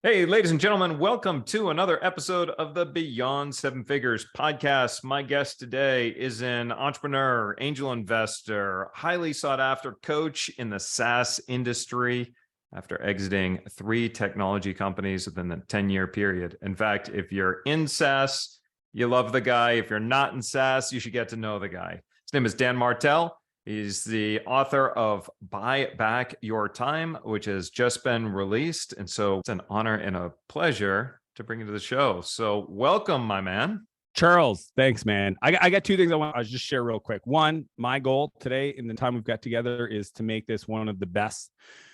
Hey, ladies and gentlemen, welcome to another episode of the Beyond Seven Figures podcast. My guest today is an entrepreneur, angel investor, highly sought after coach in the SaaS industry after exiting 3 technology companies within the 10-year period. In fact, if you're in SaaS, you love the guy. If you're not in SaaS, you should get to know the guy. His name is Dan Martell. He's the author of Buy Back Your Time, which has just been released. And so it's an honor and a pleasure to bring you to the show. So welcome, my man. Charles, thanks, man. I got 2 things I want to just share real quick. One, my goal today in the time we've got together is to make this one of the best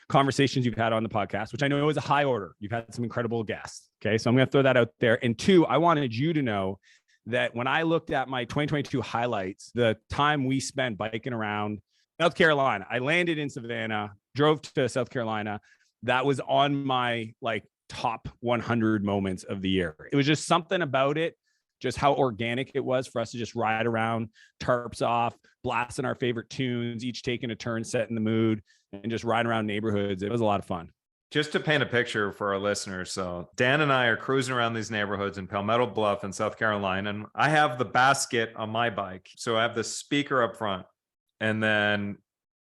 conversations you've had on the podcast, which I know is a high order. You've had some incredible guests. Okay. So I'm going to throw that out there. And 2, I wanted you to know that when I looked at my 2022 highlights, the time we spent biking around South Carolina, I landed in Savannah, drove to South Carolina. That was on my top 100 moments of the year. It was just something about it, just how organic it was for us to just ride around, tarps off, blasting our favorite tunes, each taking a turn, setting the mood, and just riding around neighborhoods. It was a lot of fun. Just to paint a picture for our listeners. So Dan and I are cruising around these neighborhoods in Palmetto Bluff in South Carolina. And I have the basket on my bike. So I have the speaker up front and then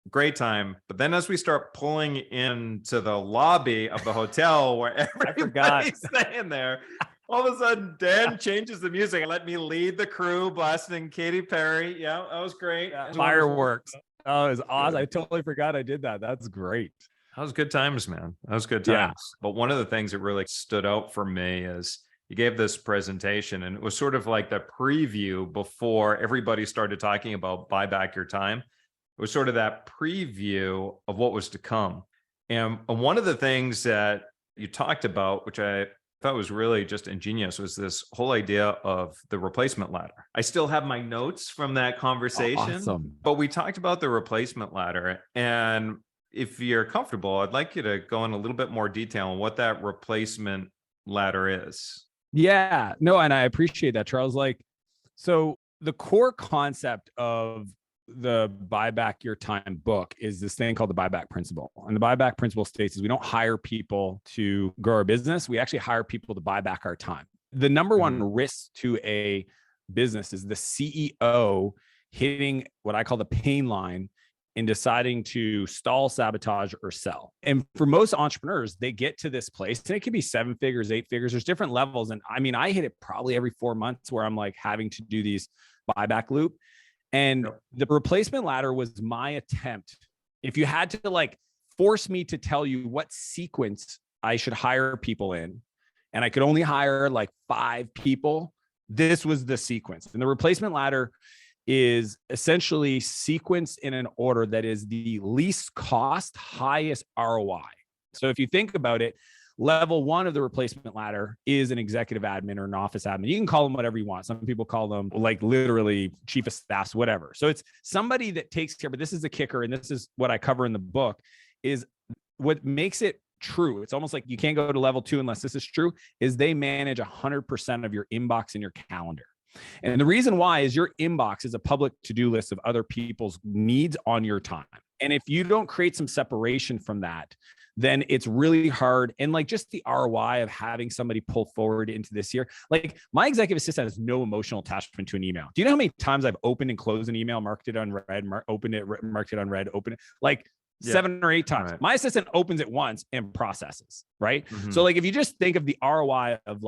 great time. But then as we start pulling into the lobby of the hotel where everybody's staying there, all of a sudden Dan changes the music and let me lead the crew blasting Katy Perry. Yeah, that was great. Yeah, fireworks. Oh, it was awesome. I totally forgot I did that. That's great. That was good times, man. That was good times. Yeah. But one of the things that really stood out for me is you gave this presentation and it was sort of like the preview before everybody started talking about buy back your time. It was sort of that preview of what was to come. And one of the things that you talked about, which I thought was really just ingenious, was this whole idea of the replacement ladder. I still have my notes from that conversation, awesome. But we talked about the replacement ladder. And if you're comfortable, I'd like you to go in a little bit more detail on what that replacement ladder is. Yeah, no, and I appreciate that, Charles. So the core concept of the Buy Back Your Time book is this thing called the buyback principle. And the buyback principle states is we don't hire people to grow our business. We actually hire people to buy back our time. The number one risk to a business is the CEO hitting what I call the pain line in deciding to stall, sabotage, or sell. And for most entrepreneurs, they get to this place, and it could be 7 figures, 8 figures. There's different levels. And I mean, I hit it probably every 4 months where I'm having to do these buyback loop. And the replacement ladder was my attempt. If you had to force me to tell you what sequence I should hire people in, and I could only hire 5 people, this was the sequence. And the replacement ladder is essentially sequenced in an order that is the least cost, highest ROI. So if you think about it, level 1 of the replacement ladder is an executive admin or an office admin. You can call them whatever you want. Some people call them literally chief of staff, whatever. So it's somebody that takes care, but this is the kicker. And this is what I cover in the book, is what makes it true. It's almost like you can't go to level 2 unless this is true, is they manage 100% of your inbox and your calendar. And the reason why is your inbox is a public to-do list of other people's needs on your time. And if you don't create some separation from that, then it's really hard. And just the ROI of having somebody pull forward into this year, my executive assistant has no emotional attachment to an email. Do you know how many times I've opened and closed an email, marked it on red, opened it, marked it on red, opened it, 7 or 8 times. Right. My assistant opens it once and processes, right? Mm-hmm. So if you just think of the ROI of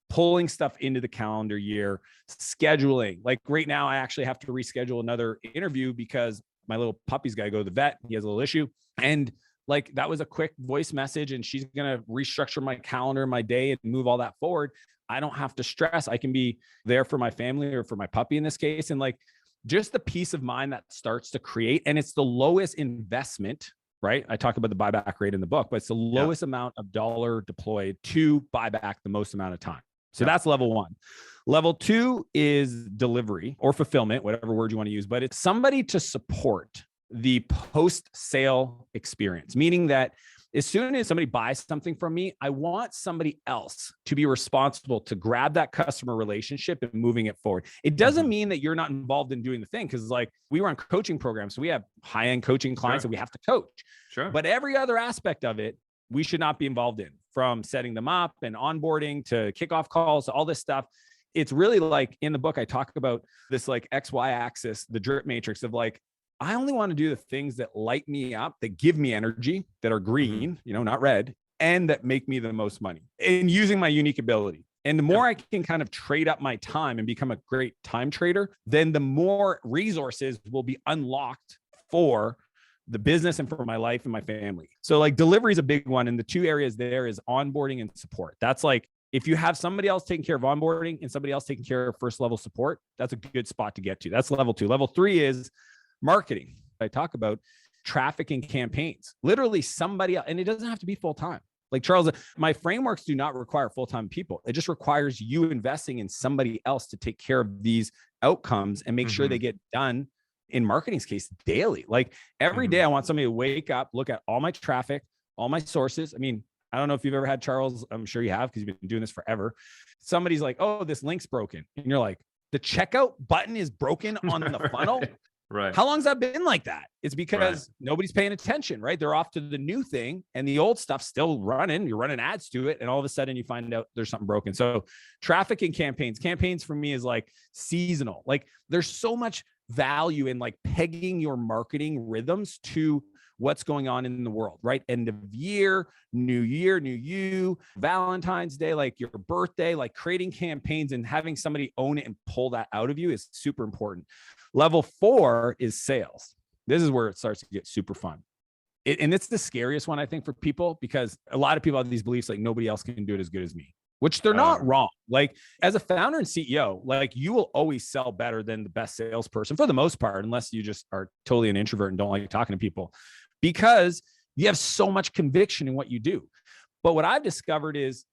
pulling stuff into the calendar year, scheduling. Right now, I actually have to reschedule another interview because my little puppy's got to go to the vet. He has a little issue. And that was a quick voice message, and she's going to restructure my calendar, my day, and move all that forward. I don't have to stress. I can be there for my family or for my puppy in this case. And just the peace of mind that starts to create, and it's the lowest investment, right? I talk about the buyback rate in the book, but it's the lowest amount of dollar deployed to buy back the most amount of time. So that's level 1. Level 2 is delivery or fulfillment, whatever word you want to use, but it's somebody to support the post-sale experience, meaning that as soon as somebody buys something from me, I want somebody else to be responsible to grab that customer relationship and moving it forward. It doesn't mean that you're not involved in doing the thing, because we run coaching programs. So we have high-end coaching clients that we have to coach. Sure. But every other aspect of it, we should not be involved in, from setting them up and onboarding to kickoff calls, all this stuff. It's really like in the book, I talk about this like XY axis, the drip matrix of like, I only want to do the things that light me up, that give me energy, that are green, not red, and that make me the most money, and using my unique ability. And the more I can kind of trade up my time and become a great time trader, then the more resources will be unlocked for the business and for my life and my family. So like delivery is a big one. And the two areas there is onboarding and support. That's like, if you have somebody else taking care of onboarding and somebody else taking care of first level support, that's a good spot to get to. That's level 2. Level 3 is marketing. I talk about traffic and campaigns. Literally somebody else, and it doesn't have to be full time. Like Charles, my frameworks do not require full-time people. It just requires you investing in somebody else to take care of these outcomes and make sure they get done, in marketing's case, daily. Like every day I want somebody to wake up, look at all my traffic, all my sources. I mean, I don't know if you've ever had, Charles, I'm sure you have, because you've been doing this forever. Somebody's like, oh, this link's broken. And you're like, the checkout button is broken on the funnel. Right. How long's that been like that? It's because nobody's paying attention, right? They're off to the new thing and the old stuff's still running. You're running ads to it. And all of a sudden you find out there's something broken. So traffic and campaigns for me is like seasonal. Like there's so much value in like pegging your marketing rhythms to what's going on in the world, right? End of year, new you, Valentine's Day, like your birthday, like creating campaigns and having somebody own it and pull that out of you is super important. Level 4 is sales. This is where it starts to get super fun. And it's the scariest one, I think, for people, because a lot of people have these beliefs like nobody else can do it as good as me, which they're not wrong. Like as a founder and CEO, like you will always sell better than the best salesperson for the most part, unless you just are totally an introvert and don't like talking to people, because you have so much conviction in what you do. But what I've discovered is,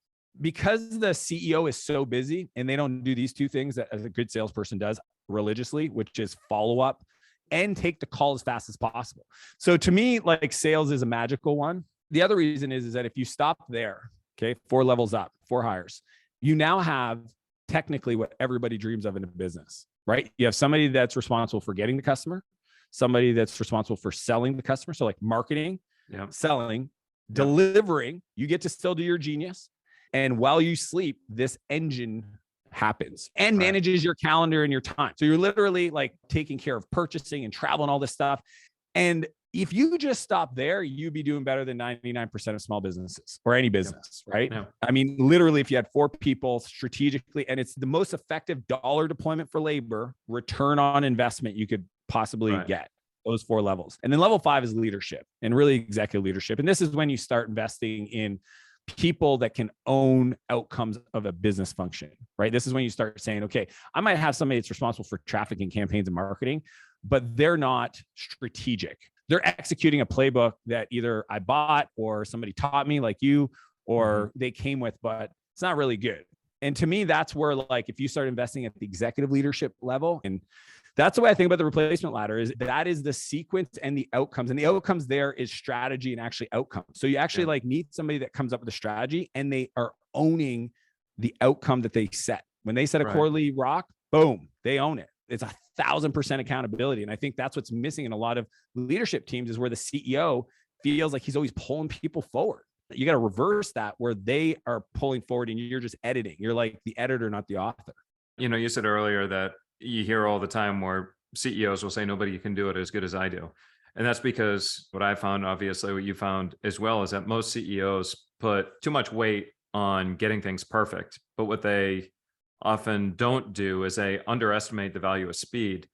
because the CEO is so busy and they don't do these two things that as a good salesperson does religiously, which is follow up and take the call as fast as possible. So to me, like sales is a magical one. The other reason is that if you stop there, okay, 4 levels up, 4 hires, you now have technically what everybody dreams of in a business, right? You have somebody that's responsible for getting the customer, somebody that's responsible for selling the customer. So like marketing, selling, delivering, you get to still do your genius. And while you sleep, this engine happens and manages your calendar and your time. So you're literally like taking care of purchasing and travel and all this stuff. And if you just stop there, you'd be doing better than 99% of small businesses or any business, right? Yeah. I mean, literally, if you had 4 people strategically, and it's the most effective dollar deployment for labor, return on investment you could possibly get, those 4 levels. And then level 5 is leadership, and really executive leadership. And this is when you start investing in people that can own outcomes of a business function, right? This is when you start saying, okay, I might have somebody that's responsible for traffic and campaigns and marketing, but they're not strategic. They're executing a playbook that either I bought or somebody taught me like you, or they came with, but it's not really good. And to me, that's where like, if you start investing at the executive leadership level, and that's the way I think about the replacement ladder, is that is the sequence and the outcomes. And the outcomes there is strategy and actually outcomes. So you actually like need somebody that comes up with a strategy and they are owning the outcome that they set. When they set a quarterly rock, boom, they own it. It's 1,000% accountability. And I think that's what's missing in a lot of leadership teams, is where the CEO feels like he's always pulling people forward. You got to reverse that, where they are pulling forward and you're just editing. You're like the editor, not the author. You know, you said earlier that you hear all the time where CEOs will say, nobody can do it as good as I do. And that's because what I found, obviously what you found as well, is that most CEOs put too much weight on getting things perfect. But what they often don't do is they underestimate the value of speed.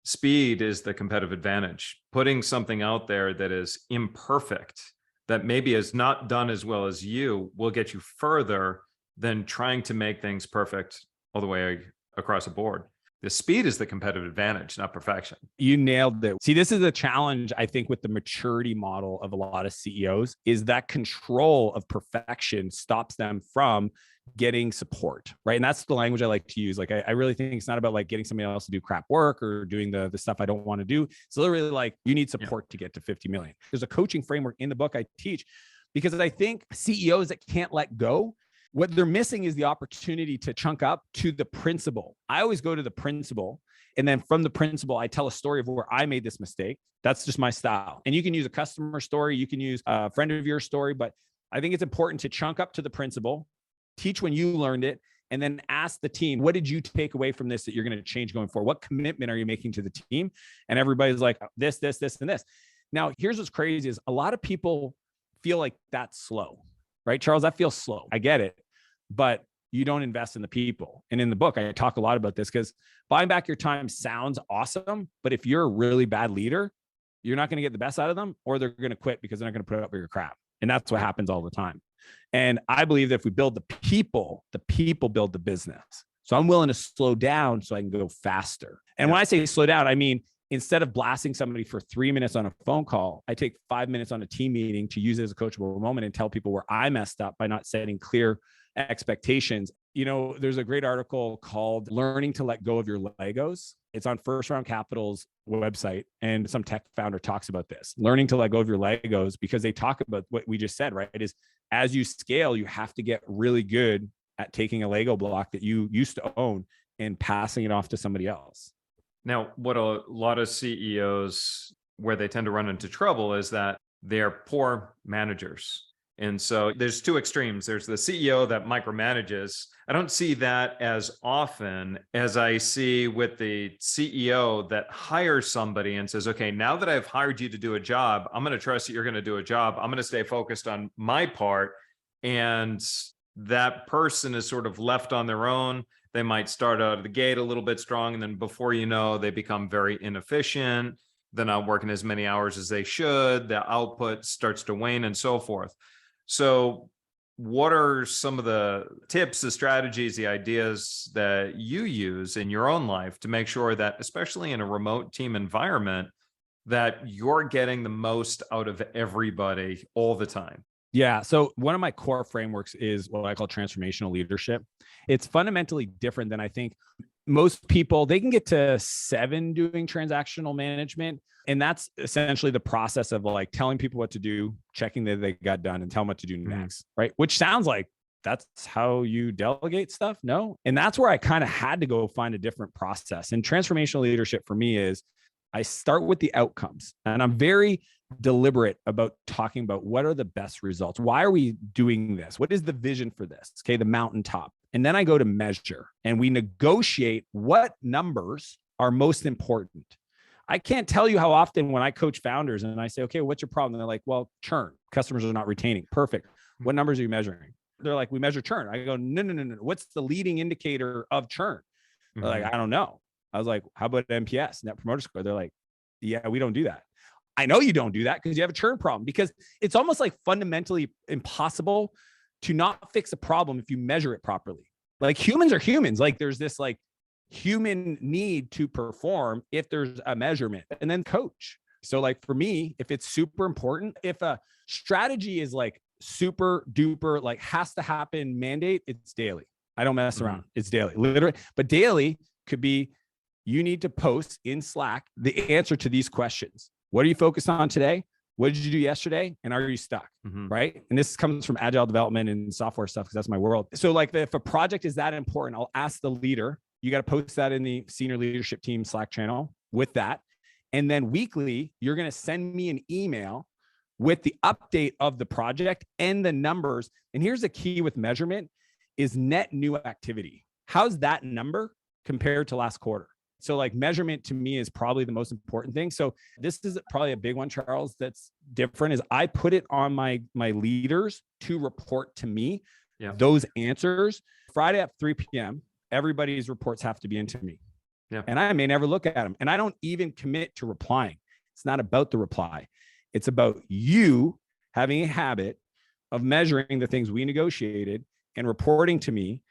Speed is the competitive advantage. Putting something out there that is imperfect, that maybe is not done as well as you, will get you further than trying to make things perfect all the way across the board. The speed is the competitive advantage, not perfection. You nailed it. See, this is a challenge, I think, with the maturity model of a lot of CEOs, is that control of perfection stops them from getting support, right? And that's the language I like to use. Like, I really think it's not about like getting somebody else to do crap work or doing the stuff I don't want to do. It's literally like, you need support to get to 50 million. There's a coaching framework in the book I teach, because I think CEOs that can't let go, what they're missing is the opportunity to chunk up to the principle. I always go to the principle, and then from the principle, I tell a story of where I made this mistake. That's just my style. And you can use a customer story, you can use a friend of your story, but I think it's important to chunk up to the principle, teach when you learned it, and then ask the team, what did you take away from this that you're going to change going forward? What commitment are you making to the team? And everybody's like, this, and this. Now, here's what's crazy is a lot of people feel like that's slow, right? Charles, that feels slow. I get it, but you don't invest in the people. And in the book, I talk a lot about this because buying back your time sounds awesome, but if you're a really bad leader, you're not going to get the best out of them, or they're going to quit because they're not going to put up with your crap. And that's what happens all the time. And I believe that if we build the people build the business. So I'm willing to slow down so I can go faster. And when I say slow down, I mean, instead of blasting somebody for 3 minutes on a phone call, I take 5 minutes on a team meeting to use it as a coachable moment and tell people where I messed up by not setting clear expectations. There's a great article called Learning to Let Go of Your Legos. It's on First Round Capital's website, and some tech founder talks about this, learning to let go of your Legos, because they talk about what we just said, right? It is as you scale, you have to get really good at taking a Lego block that you used to own and passing it off to somebody else. Now, what a lot of CEOs, where they tend to run into trouble is that they're poor managers. And so there's two extremes. There's the CEO that micromanages. I don't see that as often as I see with the CEO that hires somebody and says, okay, now that I've hired you to do a job, I'm going to trust that you're going to do a job. I'm going to stay focused on my part. And that person is sort of left on their own. They might start out of the gate a little bit strong, and then before you know, they become very inefficient. They're not working as many hours as they should. The output starts to wane and so forth. So what are some of the tips, the strategies, the ideas that you use in your own life to make sure that, especially in a remote team environment, that you're getting the most out of everybody all the time? Yeah. So one of my core frameworks is what I call transformational leadership. It's fundamentally different than I think most people. They can get to 7 doing transactional management. And that's essentially the process of like telling people what to do, checking that they got done, and tell them what to do next, right? Which sounds like that's how you delegate stuff. No. And that's where I kind of had to go find a different process. And transformational leadership for me is I start with the outcomes, and I'm very deliberate about talking about what are the best results. Why are we doing this? What is the vision for this? Okay, the mountaintop. And then I go to measure, and we negotiate what numbers are most important. I can't tell you how often when I coach founders and I say, okay, what's your problem? And they're like, well, churn. Customers are not retaining. Perfect. What numbers are you measuring? They're like, we measure churn. I go, no. What's the leading indicator of churn? They're like, I don't know. I was like, how about NPS, Net Promoter Score? They're like, yeah, we don't do that. I know you don't do that because you have a churn problem, because it's almost like fundamentally impossible to not fix a problem if you measure it properly. Like humans are humans. Like there's this like human need to perform if there's a measurement, and then coach. So like for me, if it's super important, if a strategy is like super duper, like has to happen mandate, it's daily. I don't mess around. It's daily, literally. But daily could be, you need to post in Slack the answer to these questions. What are you focused on today? What did you do yesterday? And are you stuck? Right? And this comes from agile development and software stuff, because that's my world. So like if a project is that important, I'll ask the leader. You got to post that in the senior leadership team Slack channel with that. And then weekly, you're going to send me an email with the update of the project and the numbers. And here's the key with measurement is net new activity. How's that number compared to last quarter? So like measurement to me is probably the most important thing. So this is probably a big one, Charles, that's different, is I put it on my leaders to report to me those answers. Friday at 3 p.m., everybody's reports have to be into me. And I may never look at them. And I don't even commit to replying. It's not about the reply. It's about you having a habit of measuring the things we negotiated and reporting to me.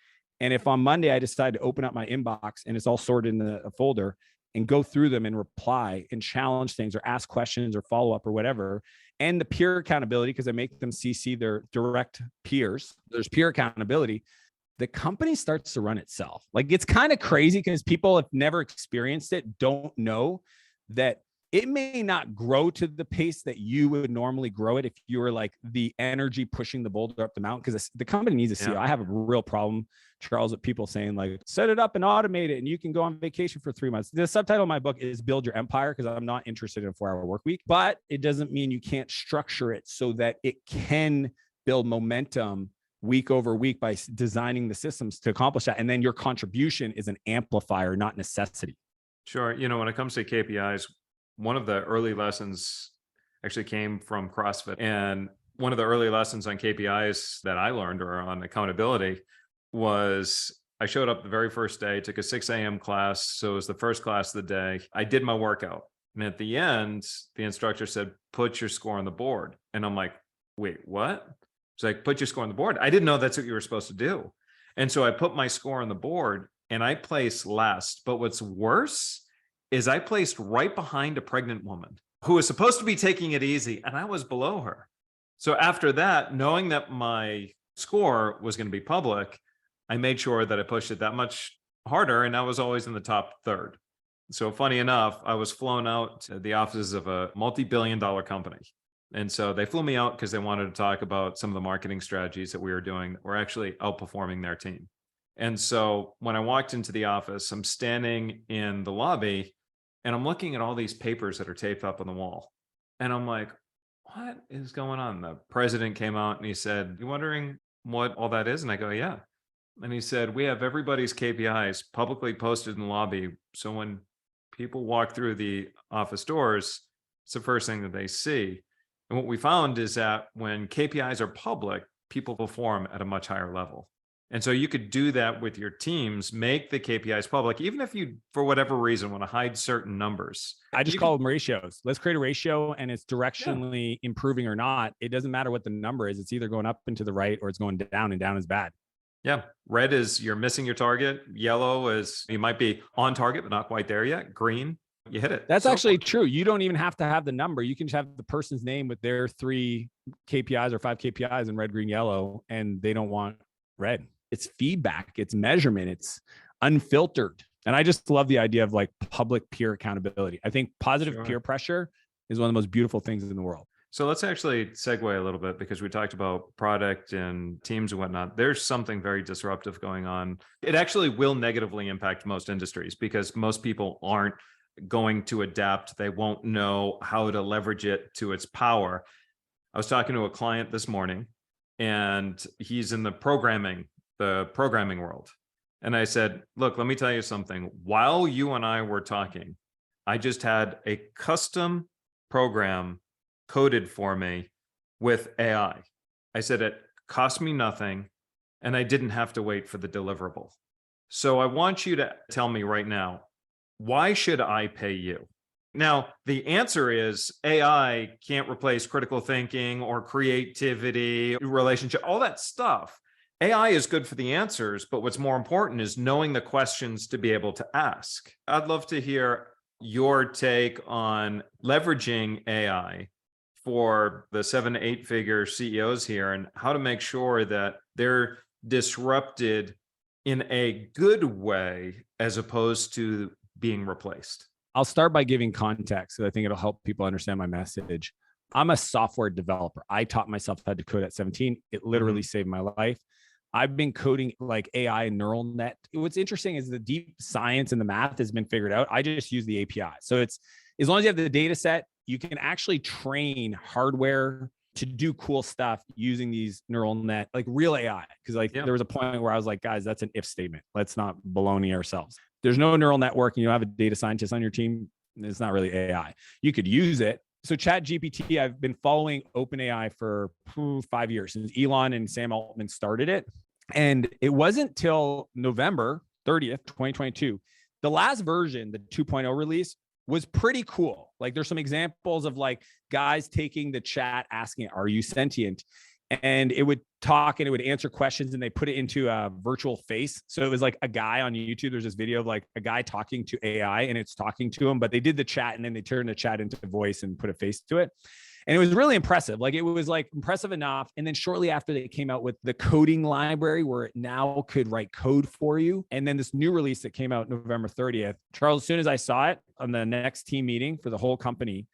And if on Monday I decide to open up my inbox and it's all sorted in a folder, and go through them and reply and challenge things or ask questions or follow up or whatever, and the peer accountability, because I make them CC their direct peers, there's peer accountability, the company starts to run itself. Like it's kind of crazy because people have never experienced it, don't know that it may not grow to the pace that you would normally grow it if you were like the energy pushing the boulder up the mountain, because the company needs a CEO. I have a real problem, Charles, with people saying like, set it up and automate it and you can go on vacation for 3 months. The subtitle of my book is Build Your Empire, because I'm not interested in a 4-hour work week, but it doesn't mean you can't structure it so that it can build momentum week over week by designing the systems to accomplish that. And then your contribution is an amplifier, not necessity. Sure. You know, when it comes to KPIs, one of the early lessons actually came from CrossFit. And one of the early lessons on KPIs that I learned, or on accountability, was I showed up the very first day, took a 6 a.m. class. So it was the first class of the day. I did my workout. And at the end, the instructor said, put your score on the board. And I'm like, wait, what? It's like, put your score on the board. I didn't know that's what you were supposed to do. And so I put my score on the board and I placed last. But what's worse is I placed right behind a pregnant woman who was supposed to be taking it easy, and I was below her. So after that, knowing that my score was going to be public, I made sure that I pushed it that much harder, and I was always in the top third. So funny enough, I was flown out to the offices of a multi-billion-dollar company. And so they flew me out because they wanted to talk about some of the marketing strategies that we were doing that were actually outperforming their team. And so when I walked into the office, I'm standing in the lobby and I'm looking at all these papers that are taped up on the wall. And I'm like, what is going on? The president came out and he said, you wondering what all that is? And I go, yeah. And he said, we have everybody's KPIs publicly posted in the lobby. So when people walk through the office doors, it's the first thing that they see. And what we found is that when KPIs are public, people perform at a much higher level. And so you could do that with your teams, make the KPIs public, even if you, for whatever reason, want to hide certain numbers. I just call them ratios. Let's create a ratio and it's directionally improving or not. It doesn't matter what the number is. It's either going up and to the right or it's going down, and down is bad. Yeah. Red is you're missing your target. Yellow is you might be on target, but not quite there yet. Green, you hit it. That's actually true. You don't even have to have the number. You can just have the person's name with their 3 KPIs or 5 KPIs in red, green, yellow, and they don't want red. It's feedback, it's measurement, it's unfiltered. And I just love the idea of like public peer accountability. I think positive peer pressure is one of the most beautiful things in the world. So let's actually segue a little bit, because we talked about product and teams and whatnot. There's something very disruptive going on. It actually will negatively impact most industries because most people aren't going to adapt. They won't know how to leverage it to its power. I was talking to a client this morning and he's in the programming world. And I said, look, let me tell you something. While you and I were talking, I just had a custom program coded for me with AI. I said, it cost me nothing and I didn't have to wait for the deliverable. So I want you to tell me right now, why should I pay you? Now, the answer is AI can't replace critical thinking or creativity, relationship, all that stuff. AI is good for the answers, but what's more important is knowing the questions to be able to ask. I'd love to hear your take on leveraging AI for the 7 to 8 figure CEOs here and how to make sure that they're disrupted in a good way as opposed to being replaced. I'll start by giving context because I think it'll help people understand my message. I'm a software developer. I taught myself how to code at 17. It literally saved my life. I've been coding like AI and neural net. What's interesting is the deep science and the math has been figured out. I just use the API. So it's, as long as you have the data set, you can actually train hardware to do cool stuff using these neural net, like real AI. Cause like there was a point where I was like, guys, that's an if statement. Let's not baloney ourselves. There's no neural network and you don't have a data scientist on your team. It's not really AI. You could use it. So ChatGPT, I've been following OpenAI for 5 years since Elon and Sam Altman started it. And it wasn't till November 30th, 2022. The last version, the 2.0 release, was pretty cool. Like there's some examples of like guys taking the chat, asking, are you sentient? And it would talk and it would answer questions and they put it into a virtual face. So it was like a guy on YouTube. There's this video of like a guy talking to AI and it's talking to him, but they did the chat and then they turned the chat into voice and put a face to it. And it was really impressive. Like it was like impressive enough. And then shortly after they came out with the coding library where it now could write code for you. And then this new release that came out November 30th, Charles, as soon as I saw it on the next team meeting for the whole company,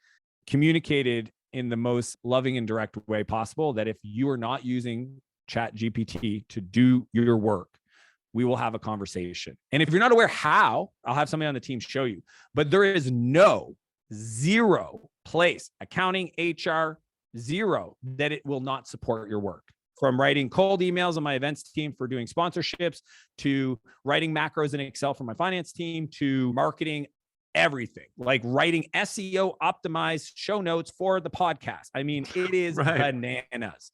communicated in the most loving and direct way possible that if you are not using ChatGPT to do your work, we will have a conversation. And if you're not aware how, I'll have somebody on the team show you. But there is zero place, accounting, HR, zero, that it will not support your work. from writing cold emails on my events team for doing sponsorships, to writing macros in Excel for my finance team, to marketing everything, like writing SEO optimized show notes for the podcast. I mean, it is bananas.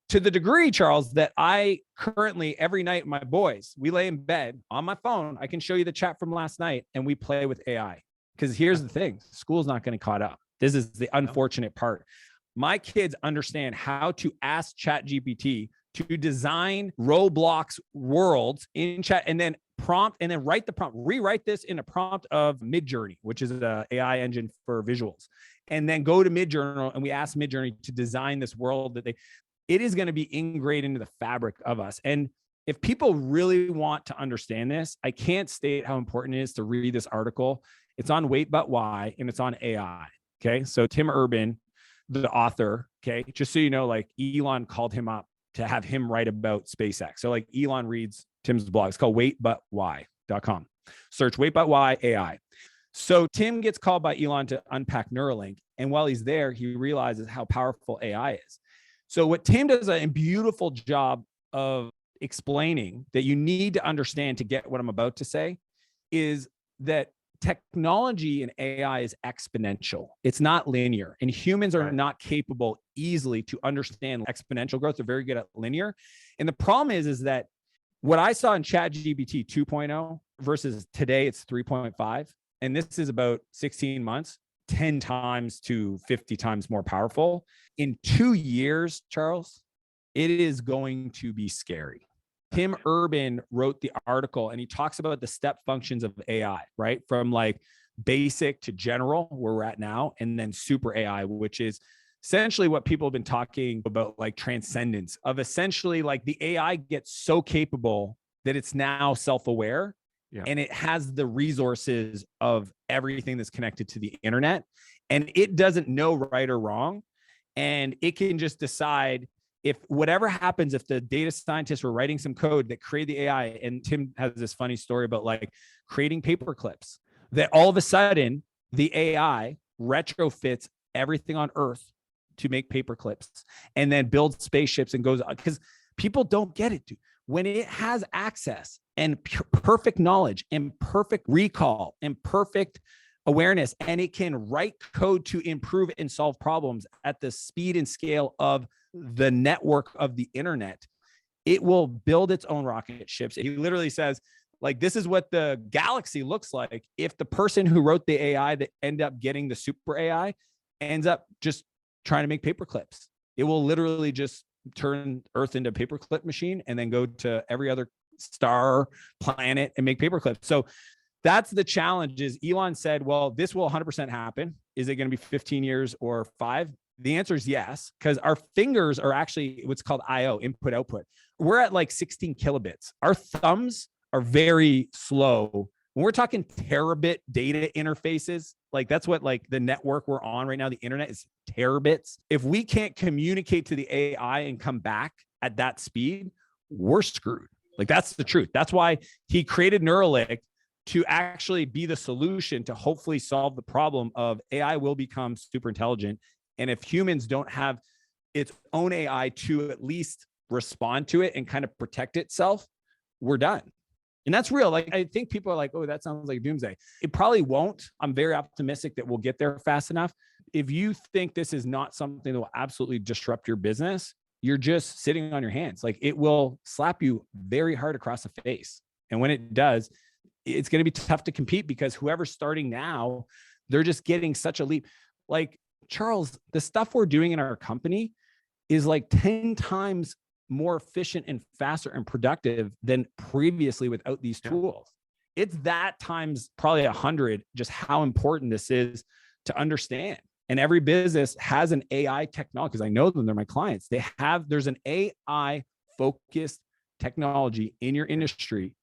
To the degree, Charles, that I currently every night, my boys, we lay in bed on my phone. I can show you the chat from last night and we play with AI. Because here's the thing, school's not going to caught up. This is the unfortunate part. My kids understand how to ask ChatGPT to design Roblox worlds in chat and then prompt and then write the prompt, rewrite this in a prompt of Midjourney, which is an AI engine for visuals. And then go to Midjourney and we ask Midjourney to design this world it is going to be ingrained into the fabric of us. And if people really want to understand this, I can't state how important it is to read this article. It's on Wait But Why, and it's on AI. Okay. So Tim Urban, the author, okay, just so you know, like Elon called him up to have him write about SpaceX. So like Elon reads Tim's blog. It's called waitbutwhy.com. Search Wait But Why AI. So Tim gets called by Elon to unpack Neuralink. And while he's there, he realizes how powerful AI is. So what Tim does a beautiful job of explaining that you need to understand to get what I'm about to say is that technology and AI is exponential. It's not linear, and humans are not capable easily to understand exponential growth. They're very good at linear. And the problem is that what I saw in ChatGPT 2.0 versus today, it's 3.5. And this is about 16 months, 10 times to 50 times more powerful. In 2 years, Charles, it is going to be scary. Tim Urban wrote the article and he talks about the step functions of AI, right? From like basic to general, where we're at now, and then super AI, which is essentially what people have been talking about, like transcendence of essentially like the AI gets so capable that it's now self-aware and it has the resources of everything that's connected to the internet, and it doesn't know right or wrong. And it can just decide if whatever happens, if the data scientists were writing some code that created the AI, and Tim has this funny story about like creating paper clips, that all of a sudden the AI retrofits everything on Earth to make paper clips and then builds spaceships and goes, because people don't get it, dude. When it has access and perfect knowledge and perfect recall and perfect awareness, and it can write code to improve and solve problems at the speed and scale of the network of the internet, it will build its own rocket ships. He literally says, like, this is what the galaxy looks like if the person who wrote the AI that end up getting the super AI ends up just trying to make paper clips. It will literally just turn Earth into a paperclip machine and then go to every other star, planet, and make paper clips. So that's the challenge. Is Elon said, well, this will 100% happen. Is it going to be 15 years or 5? The answer is yes, because our fingers are actually what's called IO, input output. We're at like 16 kilobits. Our thumbs are very slow. When we're talking terabit data interfaces, like that's what like the network we're on right now, the internet is terabits. If we can't communicate to the AI and come back at that speed, we're screwed. Like that's the truth. That's why he created Neuralink, to actually be the solution to hopefully solve the problem of AI will become super intelligent. And if humans don't have its own AI to at least respond to it and kind of protect itself, we're done. And that's real. Like, I think people are like, oh, that sounds like doomsday. It probably won't. I'm very optimistic that we'll get there fast enough. If you think this is not something that will absolutely disrupt your business, you're just sitting on your hands. Like, it will slap you very hard across the face. And when it does, it's going to be tough to compete, because whoever's starting now, they're just getting such a leap. Like, Charles, the stuff we're doing in our company is like 10 times more efficient and faster and productive than previously without these tools. It's that times probably 100, just how important this is to understand. And every business has an AI technology, because I know them, they're my clients. There's an AI focused technology in your industry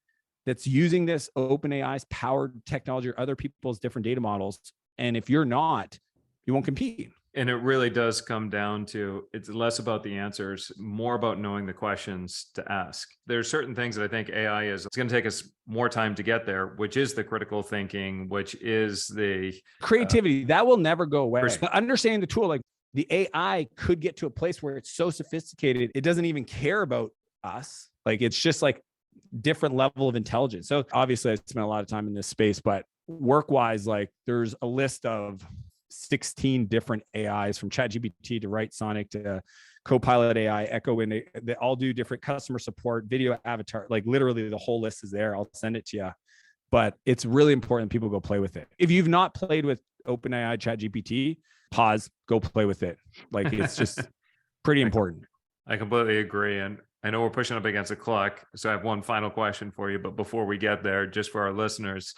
that's using this OpenAI's powered technology or other people's different data models. And if you're not, you won't compete. And it really does come down to, it's less about the answers, more about knowing the questions to ask. There's certain things that I think AI it's going to take us more time to get there, which is the critical thinking, which is the creativity that will never go away. Understanding the tool, like the AI could get to a place where it's so sophisticated, it doesn't even care about us. Like it's just like different level of intelligence. So obviously I spent a lot of time in this space, but work-wise, like there's a list of 16 different AIs from ChatGPT to Write Sonic to Copilot AI, Echo, and they all do different customer support, video avatar. Like literally the whole list is there. I'll send it to you. But it's really important people go play with it. If you've not played with OpenAI ChatGPT, pause, go play with it. Like it's just pretty important. I completely agree. And I know we're pushing up against a clock. So I have one final question for you. But before we get there, just for our listeners,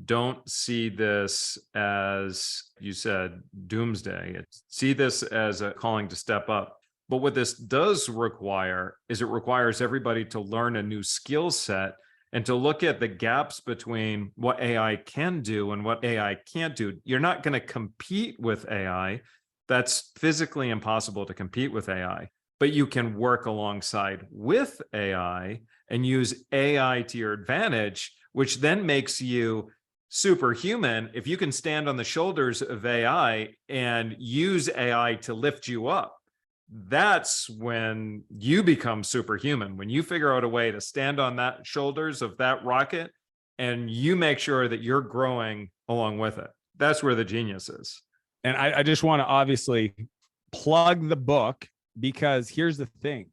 don't see this as, you said, doomsday. See this as a calling to step up. But what this does require is it requires everybody to learn a new skill set and to look at the gaps between what AI can do and what AI can't do. You're not going to compete with AI. That's physically impossible to compete with AI. But you can work alongside with AI and use AI to your advantage, which then makes you superhuman. If you can stand on the shoulders of AI and use AI to lift you up, that's when you become superhuman. When you figure out a way to stand on that shoulders of that rocket and you make sure that you're growing along with it. That's where the genius is. And I just want to obviously plug the book, because here's the thing.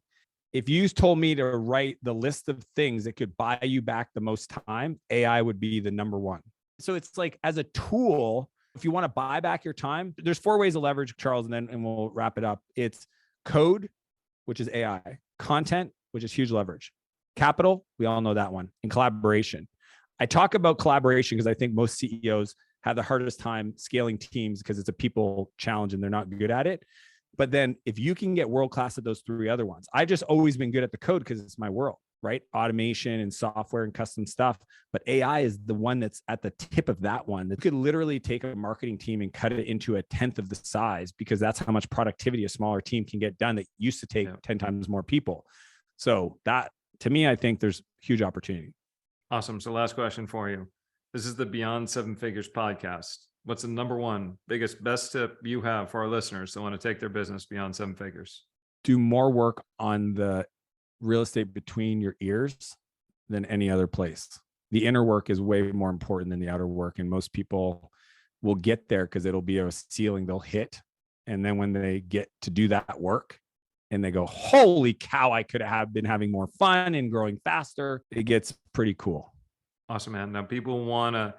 If you told me to write the list of things that could buy you back the most time, AI would be the number one. So it's like, as a tool, if you want to buy back your time, there's 4 ways of leverage, Charles, and we'll wrap it up. It's code, which is AI, content, which is huge leverage, capital, we all know that one, and collaboration. I talk about collaboration because I think most CEOs have the hardest time scaling teams because it's a people challenge and they're not good at it. But then if you can get world-class at those 3 other ones, I just always been good at the code because it's my world, right? Automation and software and custom stuff. But AI is the one that's at the tip of that one that could literally take a marketing team and cut it into 1/10 of the size, because that's how much productivity a smaller team can get done that used to take 10 times more people. So that, to me, I think there's huge opportunity. Awesome. So last question for you. This is the Beyond 7 Figures podcast. What's the number one, biggest, best tip you have for our listeners that want to take their business beyond 7 figures? Do more work on the real estate between your ears than any other place. The inner work is way more important than the outer work. And most people will get there because it'll be a ceiling they'll hit. And then when they get to do that work and they go, holy cow, I could have been having more fun and growing faster, it gets pretty cool. Awesome, man. Now people want to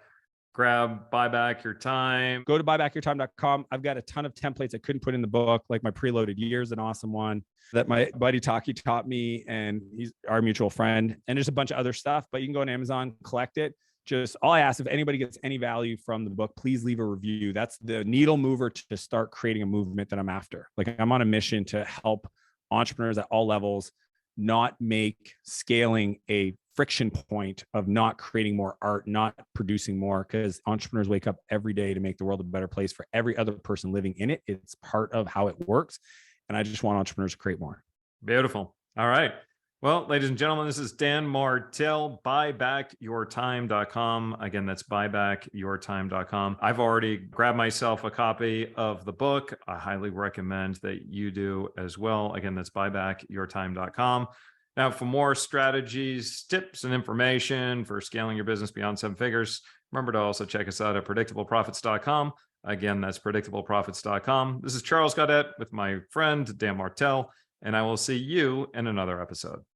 buy back your time. Go to buybackyourtime.com. I've got a ton of templates I couldn't put in the book, like my preloaded years, an awesome one that my buddy Taki taught me, and he's our mutual friend. And there's a bunch of other stuff, but you can go on Amazon, collect it. Just all I ask, if anybody gets any value from the book, please leave a review. That's the needle mover to start creating a movement that I'm after. Like, I'm on a mission to help entrepreneurs at all levels not make scaling a friction point of not creating more art, not producing more, because entrepreneurs wake up every day to make the world a better place for every other person living in it. It's part of how it works. And I just want entrepreneurs to create more. Beautiful. All right. Well, ladies and gentlemen, this is Dan Martell, buybackyourtime.com. Again, that's buybackyourtime.com. I've already grabbed myself a copy of the book. I highly recommend that you do as well. Again, that's buybackyourtime.com. Now, for more strategies, tips, and information for scaling your business beyond 7 figures, remember to also check us out at predictableprofits.com. Again, that's predictableprofits.com. This is Charles Gaudet with my friend, Dan Martell, and I will see you in another episode.